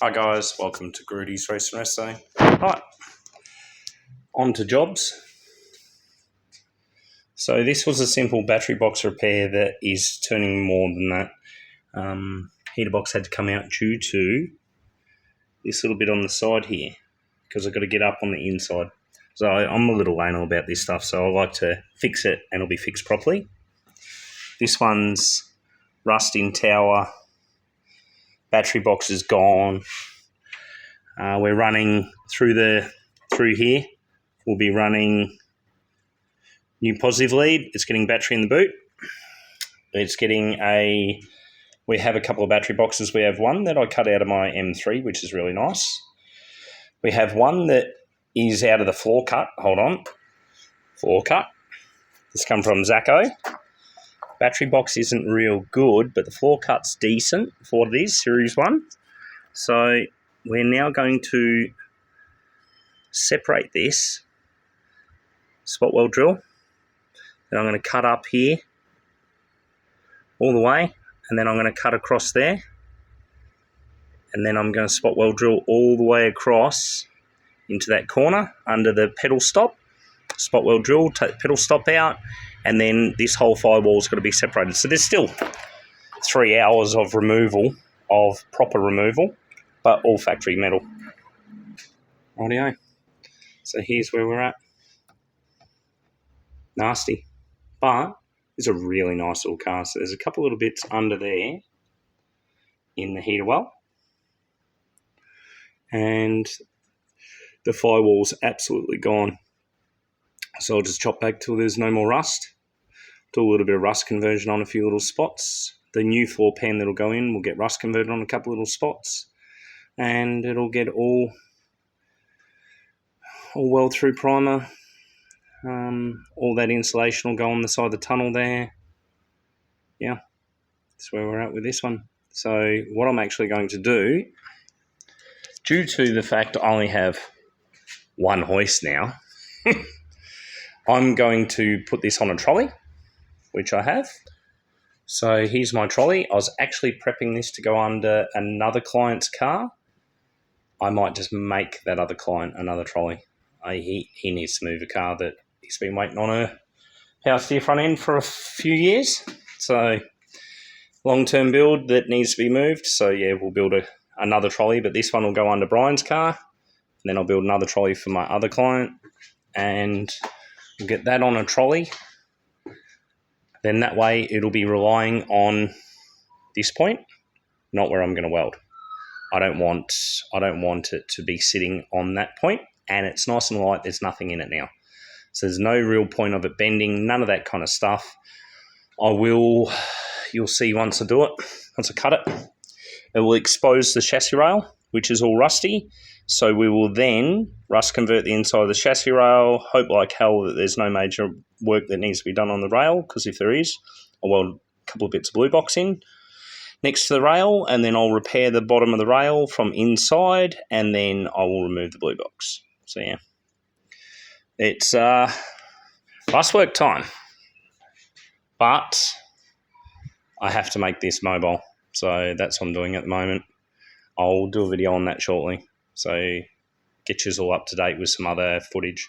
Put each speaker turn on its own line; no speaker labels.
Hi guys, welcome to Grudy's Race and Resto. Right, on to jobs. So this was a simple battery box repair that is turning more than that. Heater box had to come out due to this little bit on the side here because I've got to get up on the inside. So I'm a little anal about this stuff, so I like to fix it and it'll be fixed properly. This one's rust in tower, battery box is gone. We're running through here. We'll be running new positive lead. It's getting battery in the boot. We have a couple of battery boxes. We have one that I cut out of my M3, which is really nice. We have one that is out of the floor cut. Hold on. Floor cut. This comes from Zacco. Battery box isn't real good, but the floor cut's decent for what it is, Series 1. So we're now going to separate this spot weld drill. Then I'm going to cut up here all the way, and then I'm going to cut across there, and then I'm going to spot weld drill all the way across into that corner under the pedal stop. Spot weld drill, take the pedal stop out, and then this whole firewall's got to be separated. So there's still 3 hours of removal, of proper removal, but all factory metal. Rightio. So here's where we're at. Nasty. But it's a really nice little car. So there's a couple little bits under there in the heater well. And the firewall's absolutely gone. So I'll just chop back till there's no more rust. Do a little bit of rust conversion on a few little spots. The new floor pan that'll go in will get rust converted on a couple little spots. And it'll get all weld through primer. All that insulation will go on the side of the tunnel there. Yeah, that's where we're at with this one. So what I'm actually going to do, due to the fact I only have one hoist now, I'm going to put this on a trolley, which I have. So here's my trolley. I was actually prepping this to go under another client's car. I might just make that other client another trolley. He needs to move a car that he's been waiting on a power steer front end for a few years. So long-term build that needs to be moved. So yeah, we'll build another trolley, but this one will go under Brian's car. And then I'll build another trolley for my other client. And we'll get that on a trolley. Then that way it'll be relying on this point, not where I'm going to weld. I don't want it to be sitting on that point, and it's nice and light. There's nothing in it now. So there's no real point of it bending, none of that kind of stuff. You'll see once I do it, once I cut it, it will expose the chassis rail, which is all rusty. So we will then rust convert the inside of the chassis rail, hope like hell that there's no major work that needs to be done on the rail, because if there is, I'll weld a couple of bits of blue box in next to the rail, and then I'll repair the bottom of the rail from inside, and then I will remove the blue box. So yeah, it's last work time, but I have to make this mobile, so that's what I'm doing at the moment. I'll do a video on that shortly, so get you all up to date with some other footage.